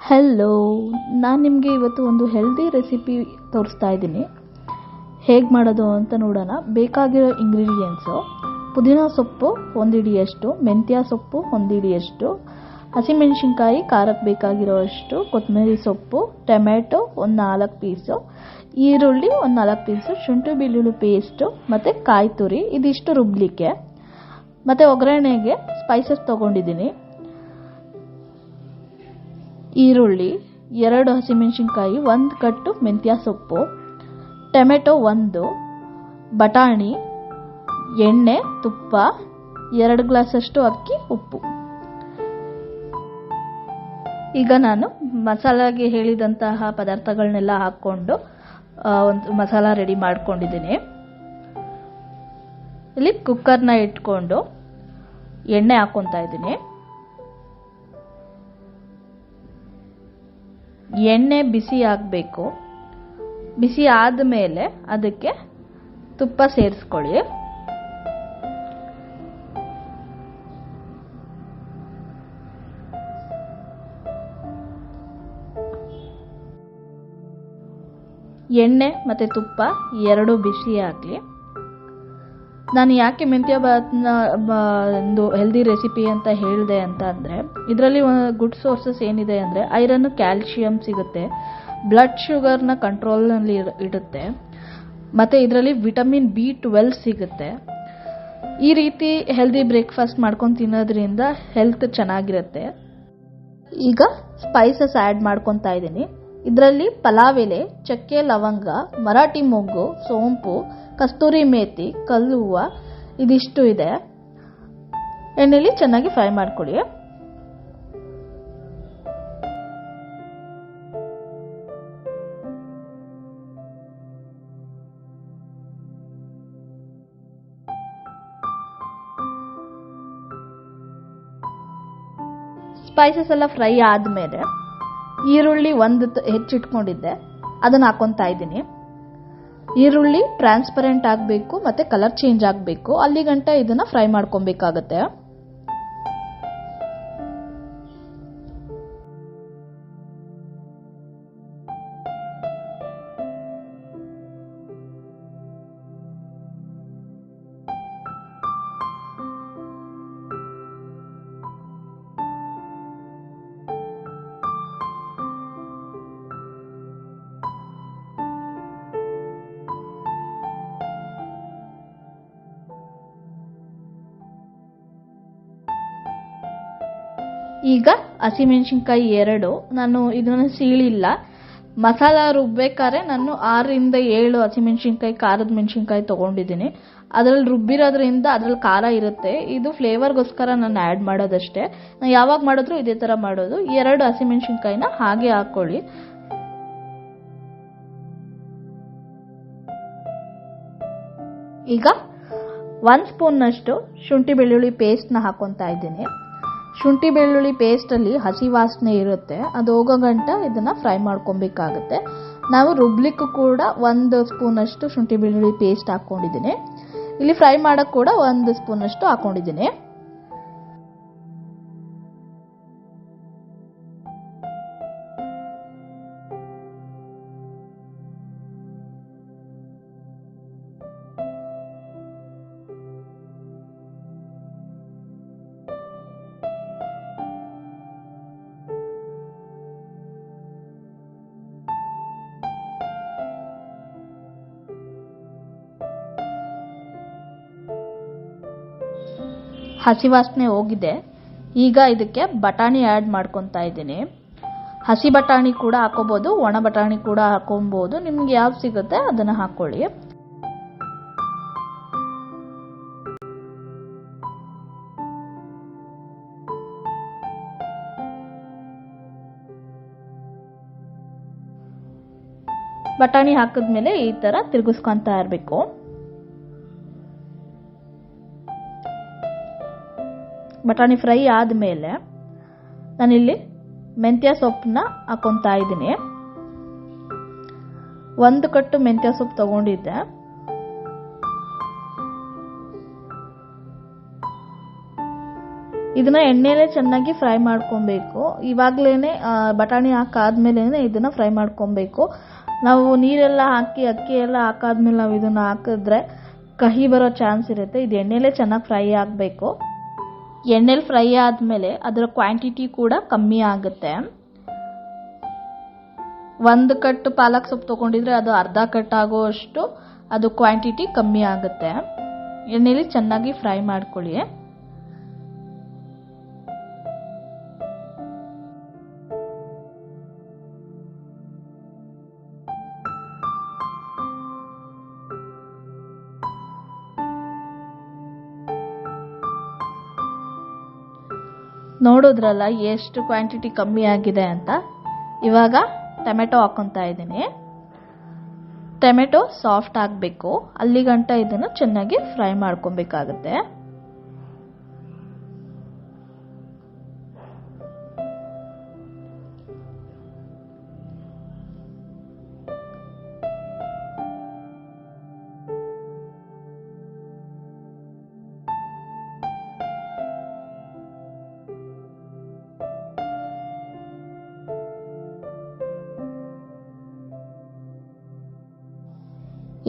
Hello, ನಾನು ನಿಮಗೆ ಇವತ್ತು ಒಂದು ಹೆಲ್ದಿ ರೆಸಿಪಿ ತೋರಿಸ್ತಾ ಇದ್ದೀನಿ. ಹೇಗೆ ಮಾಡೋದು ಅಂತ ನೋಡೋಣ. ಬೇಕಾಗಿರೋ ಇಂಗ್ರೀಡಿಯೆಂಟ್ಸು: ಪುದೀನ ಸೊಪ್ಪು 1 ಹಿಡಿಯಷ್ಟು, ಮೆಂತ್ಯ ಸೊಪ್ಪು 1 ಹಿಡಿಯಷ್ಟು, ಹಸಿಮೆಣಸಿನ್ಕಾಯಿ ಖಾರಕ್ಕೆ ಬೇಕಾಗಿರೋಷ್ಟು, ಕೊತ್ತಂಬರಿ ಸೊಪ್ಪು, ಟೊಮೆಟೊ ಒಂದು 4 ಪೀಸು, ಈರುಳ್ಳಿ ಒಂದು 4 ಪೀಸು, ಶುಂಠಿ ಬೆಳ್ಳುಳ್ಳಿ ಪೇಸ್ಟು ಮತ್ತು ಕಾಯಿ ತುರಿ. ಇದಿಷ್ಟು ರುಬ್ಲಿಕ್ಕೆ. ಮತ್ತು ಒಗ್ಗರಣೆಗೆ ಸ್ಪೈಸಸ್ ತೊಗೊಂಡಿದ್ದೀನಿ: ಈರುಳ್ಳಿ, 2 ಹಸಿಮೆಣಸಿನ್ಕಾಯಿ, 1 ಕಟ್ಟು ಮೆಂತ್ಯ ಸೊಪ್ಪು, ಟೊಮೆಟೊ 1, ಬಟಾಣಿ, ಎಣ್ಣೆ, ತುಪ್ಪ, 2 ಗ್ಲಾಸಷ್ಟು ಅಕ್ಕಿ, ಉಪ್ಪು. ಈಗ ನಾನು ಮಸಾಲಾಗೆ ಹೇಳಿದಂತಹ ಪದಾರ್ಥಗಳನ್ನೆಲ್ಲ ಹಾಕ್ಕೊಂಡು ಒಂದು ಮಸಾಲ ರೆಡಿ ಮಾಡ್ಕೊಂಡಿದ್ದೀನಿ. ಇಲ್ಲಿ ಕುಕ್ಕರ್ನ ಇಟ್ಕೊಂಡು ಎಣ್ಣೆ ಹಾಕ್ಕೊತಾ ಇದ್ದೀನಿ. ಎಣ್ಣೆ ಬಿಸಿ ಆಗಬೇಕು. ಬಿಸಿ ಆದಮೇಲೆ ಅದಕ್ಕೆ ತುಪ್ಪ ಸೇರಿಸ್ಕೊಳ್ಳಿ. ಎಣ್ಣೆ ಮತ್ತು ತುಪ್ಪ ಎರಡೂ ಬಿಸಿ ಆಗಲಿ. ನಾನು ಯಾಕೆ ಮೆಂತ್ಯ ಬಾತ್ನ ಒಂದು ಹೆಲ್ದಿ ರೆಸಿಪಿ ಅಂತ ಹೇಳಿದೆ ಅಂತ ಅಂದರೆ, ಇದರಲ್ಲಿ ಗುಡ್ ಸೋರ್ಸಸ್ ಏನಿದೆ ಅಂದರೆ ಐರನ್, ಕ್ಯಾಲ್ಶಿಯಂ ಸಿಗುತ್ತೆ, ಬ್ಲಡ್ ಶುಗರ್ನ ಕಂಟ್ರೋಲ್ನಲ್ಲಿ ಇಡುತ್ತೆ, ಮತ್ತು ಇದರಲ್ಲಿ ವಿಟಮಿನ್ B12 ಸಿಗುತ್ತೆ. ಈ ರೀತಿ ಹೆಲ್ದಿ ಬ್ರೇಕ್ಫಾಸ್ಟ್ ಮಾಡ್ಕೊಂಡು ತಿನ್ನೋದ್ರಿಂದ ಹೆಲ್ತ್ ಚೆನ್ನಾಗಿರುತ್ತೆ. ಈಗ ಸ್ಪೈಸಸ್ ಆ್ಯಡ್ ಮಾಡ್ಕೊತಾ ಇದ್ದೀನಿ. ಇದರಲ್ಲಿ ಪಲಾವ್ ಎಲೆ, ಚಕ್ಕೆ, ಲವಂಗ, ಮರಾಠಿ ಮೊಗ್ಗು, ಸೋಂಪು, ಕಸ್ತೂರಿ ಮೇಥಿ, ಕಲ್ಲು ಹೂವು ಇದಿಷ್ಟು ಇದೆ. ಎಣ್ಣೆಲಿ ಚೆನ್ನಾಗಿ ಫ್ರೈ ಮಾಡ್ಕೊಳ್ಳಿ. ಸ್ಪೈಸಸ್ ಎಲ್ಲ ಫ್ರೈ ಆದಮೇಲೆ ಈರುಳ್ಳಿ 1 ಹೆಚ್ಚಿಟ್ಕೊಂಡಿದ್ದೆ, ಅದನ್ನು ಹಾಕೊತಾ ಇದ್ದೀನಿ. ಈರುಳ್ಳಿ ಟ್ರಾನ್ಸ್ಪರೆಂಟ್ ಆಗಬೇಕು ಮತ್ತು ಕಲರ್ ಚೇಂಜ್ ಆಗಬೇಕು, ಅಲ್ಲಿಗಂಟ ಇದನ್ನು ಫ್ರೈ ಮಾಡ್ಕೊಬೇಕಾಗತ್ತೆ. ಈಗ ಹಸಿಮೆಣಸಿನ್ಕಾಯಿ 2, ನಾನು ಇದನ್ನು ಸೀಳಿಲ್ಲ. ಮಸಾಲ ರುಬ್ಬೇಕಾದ್ರೆ ನಾನು 6 ರಿಂದ 7 ಹಸಿಮೆಣಸಿನ್ಕಾಯಿ, ಖಾರದ ಮೆಣಸಿನ್ಕಾಯಿ ತೊಗೊಂಡಿದ್ದೀನಿ. ಅದರಲ್ಲಿ ರುಬ್ಬಿರೋದ್ರಿಂದ ಅದರಲ್ಲಿ ಖಾರ ಇರುತ್ತೆ. ಇದು ಫ್ಲೇವರ್ಗೋಸ್ಕರ ನಾನು ಆ್ಯಡ್ ಮಾಡೋದಷ್ಟೇ. ನಾನು ಯಾವಾಗ ಮಾಡಿದ್ರು ಇದೇ ಥರ ಮಾಡೋದು. 2 ಹಸಿಮೆಣಸಿನ್ಕಾಯಿನ ಹಾಗೆ ಹಾಕ್ಕೊಳ್ಳಿ. ಈಗ 1 ಸ್ಪೂನ್ನಷ್ಟು ಶುಂಠಿ ಬೆಳ್ಳುಳ್ಳಿ ಪೇಸ್ಟ್ನ ಹಾಕ್ಕೊತಾ ಇದ್ದೀನಿ. ಶುಂಠಿ ಬೆಳ್ಳುಳ್ಳಿ ಪೇಸ್ಟಲ್ಲಿ ಹಸಿ ವಾಸನೆ ಇರುತ್ತೆ, ಅದು ಹೋಗೋ ಗಂಟ ಇದನ್ನು ಫ್ರೈ ಮಾಡ್ಕೊಬೇಕಾಗುತ್ತೆ. ನಾವು ರುಬ್ಲಿಕ್ಕೂ ಕೂಡ 1 ಸ್ಪೂನಷ್ಟು ಶುಂಠಿ ಬೆಳ್ಳುಳ್ಳಿ ಪೇಸ್ಟ್ ಹಾಕ್ಕೊಂಡಿದ್ದೀನಿ. ಇಲ್ಲಿ ಫ್ರೈ ಮಾಡೋಕ್ಕೆ ಕೂಡ 1 ಸ್ಪೂನಷ್ಟು ಹಾಕ್ಕೊಂಡಿದ್ದೀನಿ. ಹಸಿ ವಾಸನೆ ಹೋಗಿದೆ. ಈಗ ಇದಕ್ಕೆ ಬಟಾಣಿ ಆ್ಯಡ್ ಮಾಡ್ಕೊತಾ ಇದ್ದೀನಿ. ಹಸಿ ಬಟಾಣಿ ಕೂಡ ಹಾಕೋಬೋದು, ಒಣ ಬಟಾಣಿ ಕೂಡ ಹಾಕೊಬೋದು, ನಿಮ್ಗೆ ಯಾವ್ದು ಸಿಗುತ್ತೆ ಅದನ್ನು ಹಾಕ್ಕೊಳ್ಳಿ. ಬಟಾಣಿ ಹಾಕಿದ್ಮೇಲೆ ಈ ಥರ ತಿರುಗಿಸ್ಕೊತಾ ಇರಬೇಕು. ಬಟಾಣಿ ಫ್ರೈ ಆದಮೇಲೆ ನಾನಿಲ್ಲಿ ಮೆಂತ್ಯ ಸೊಪ್ಪನ್ನ ಹಾಕ್ಕೊತಾ ಇದ್ದೀನಿ. 1 ಕಟ್ಟು ಮೆಂತ್ಯ ಸೊಪ್ಪು ತೊಗೊಂಡಿದ್ದೆ. ಇದನ್ನ ಎಣ್ಣೆಲೆ ಚೆನ್ನಾಗಿ ಫ್ರೈ ಮಾಡ್ಕೊಬೇಕು. ಇವಾಗಲೇ ಬಟಾಣಿ ಹಾಕಾದ್ಮೇಲೆ ಇದನ್ನ ಫ್ರೈ ಮಾಡ್ಕೊಬೇಕು. ನಾವು ನೀರೆಲ್ಲ ಹಾಕಿ ಅಕ್ಕಿ ಎಲ್ಲ ಹಾಕಾದ್ಮೇಲೆ ನಾವು ಇದನ್ನ ಹಾಕಿದ್ರೆ ಕಹಿ ಬರೋ ಚಾನ್ಸ್ ಇರುತ್ತೆ. ಇದು ಎಣ್ಣೆಲೆ ಚೆನ್ನಾಗಿ ಫ್ರೈ ಆಗಬೇಕು. ಎಣ್ಣೆಲಿ ಫ್ರೈ ಆದಮೇಲೆ ಅದರ ಕ್ವಾಂಟಿಟಿ ಕೂಡ ಕಮ್ಮಿ ಆಗುತ್ತೆ. 1 ಕಟ್ ಪಾಲಕ್ ಸೊಪ್ಪು ತೊಗೊಂಡಿದ್ರೆ ಅದು ಅರ್ಧ ಕಟ್ ಆಗೋಷ್ಟು ಅದು ಕ್ವಾಂಟಿಟಿ ಕಮ್ಮಿ ಆಗುತ್ತೆ. ಎಣ್ಣೆಲಿ ಚೆನ್ನಾಗಿ ಫ್ರೈ ಮಾಡ್ಕೊಳ್ಳಿ. ನೋಡಿದ್ರಲ್ಲ ಎಷ್ಟು ಕ್ವಾಂಟಿಟಿ ಕಮ್ಮಿ ಆಗಿದೆ ಅಂತ. ಇವಾಗ ಟೊಮೆಟೊ ಹಾಕೊತಾ ಇದ್ದೀನಿ. ಟೊಮೆಟೊ ಸಾಫ್ಟ್ ಆಗಬೇಕು, ಅಲ್ಲಿಗಂಟ ಇದನ್ನು ಚೆನ್ನಾಗಿ ಫ್ರೈ ಮಾಡ್ಕೊಬೇಕಾಗುತ್ತೆ.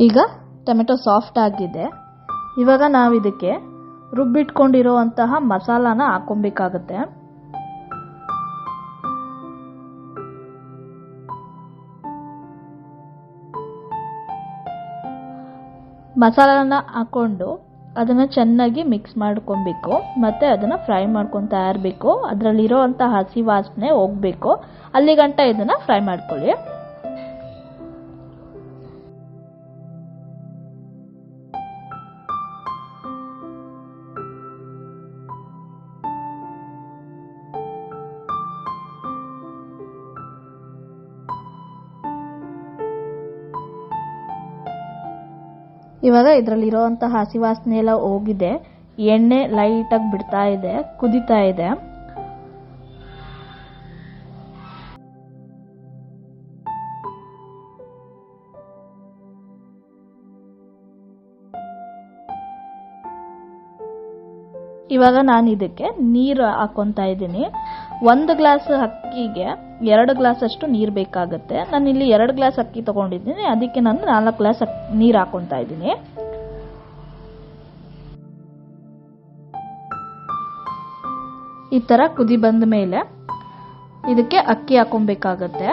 ಈಗ ಟೊಮೆಟೊ ಸಾಫ್ಟ್ ಆಗಿದೆ. ಇವಾಗ ನಾವು ಇದಕ್ಕೆ ರುಬ್ಬಿಟ್ಕೊಂಡಿರುವಂತಹ ಮಸಾಲಾನ ಹಾಕೊಬೇಕಾಗುತ್ತೆ. ಮಸಾಲಾನ ಹಾಕೊಂಡು ಅದನ್ನು ಚೆನ್ನಾಗಿ ಮಿಕ್ಸ್ ಮಾಡ್ಕೊಬೇಕು. ಮತ್ತು ಅದನ್ನು ಫ್ರೈ ಮಾಡ್ಕೊತಾ ಇರಬೇಕು. ಅದರಲ್ಲಿರೋವಂಥ ಹಸಿ ವಾಸನೆ ಹೋಗಬೇಕು, ಅಲ್ಲಿಗಂಟ ಇದನ್ನು ಫ್ರೈ ಮಾಡ್ಕೊಳ್ಳಿ. ಇವಾಗ ಇದರಲ್ಲಿರೋವಂತಹ ಹಸಿ ವಾಸನೆ ಎಲ್ಲ ಹೋಗಿದೆ. ಎಣ್ಣೆ ಲೈಟಾಗಿ ಬಿಡ್ತಾ ಇದೆ, ಕುದೀತಾ ಇದೆ. ಇವಾಗ ನಾನು ಇದಕ್ಕೆ ನೀರು ಹಾಕೊತಾ ಇದ್ದೀನಿ. 1 ಗ್ಲಾಸ್ ಅಕ್ಕಿಗೆ 2 ಗ್ಲಾಸ್ ಅಷ್ಟು ನೀರು ಬೇಕಾಗುತ್ತೆ. ನಾನು ಇಲ್ಲಿ 2 ಗ್ಲಾಸ್ ಅಕ್ಕಿ ತಗೊಂಡಿದ್ದೀನಿ, ಅದಕ್ಕೆ ನಾನು 4 ಗ್ಲಾಸ್ ನೀರು ಹಾಕೊತಾ ಇದ್ದೀನಿ. ಈ ಥರ ಕುದಿ ಬಂದ ಮೇಲೆ ಇದಕ್ಕೆ ಅಕ್ಕಿ ಹಾಕೊಬೇಕಾಗತ್ತೆ.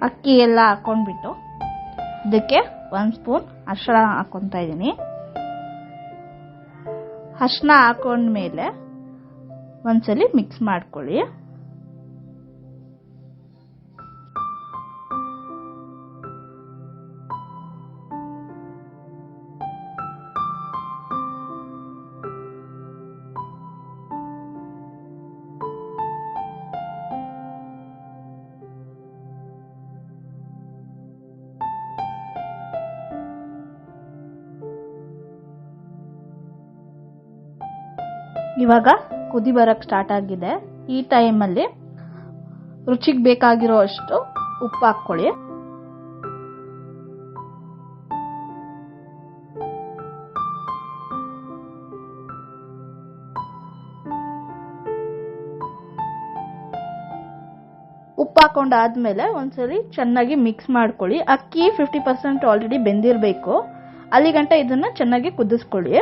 ಅಕ್ಕಿ ಎಲ್ಲ ಹಾಕೊಂಡ್ಬಿಟ್ಟು ಇದಕ್ಕೆ 1 ಸ್ಪೂನ್ ಅರಿಶಿಣ ಹಾಕೊತಾ ಇದ್ದೀನಿ. ಅರಿಶಿಣ ಹಾಕೊಂಡ್ಮೇಲೆ ಒಂದ್ಸಲಿ ಮಿಕ್ಸ್ ಮಾಡ್ಕೊಳ್ಳಿ. ಇವಾಗ ಕುದಿ ಬರಕ್ಕೆ ಸ್ಟಾರ್ಟ್ ಆಗಿದೆ. ಈ ಟೈಮಲ್ಲಿ ರುಚಿಗೆ ಬೇಕಾಗಿರೋ ಅಷ್ಟು ಉಪ್ಪು ಹಾಕ್ಕೊಳ್ಳಿ. ಉಪ್ಪು ಹಾಕೊಂಡಾದ್ಮೇಲೆ ಒಂದ್ಸಲಿ ಚೆನ್ನಾಗಿ ಮಿಕ್ಸ್ ಮಾಡ್ಕೊಳ್ಳಿ. ಅಕ್ಕಿ 50% ಆಲ್ರೆಡಿ ಬೆಂದಿರಬೇಕು, ಅಲ್ಲಿಗಂಟ ಇದನ್ನ ಚೆನ್ನಾಗಿ ಕುದಿಸ್ಕೊಳ್ಳಿ.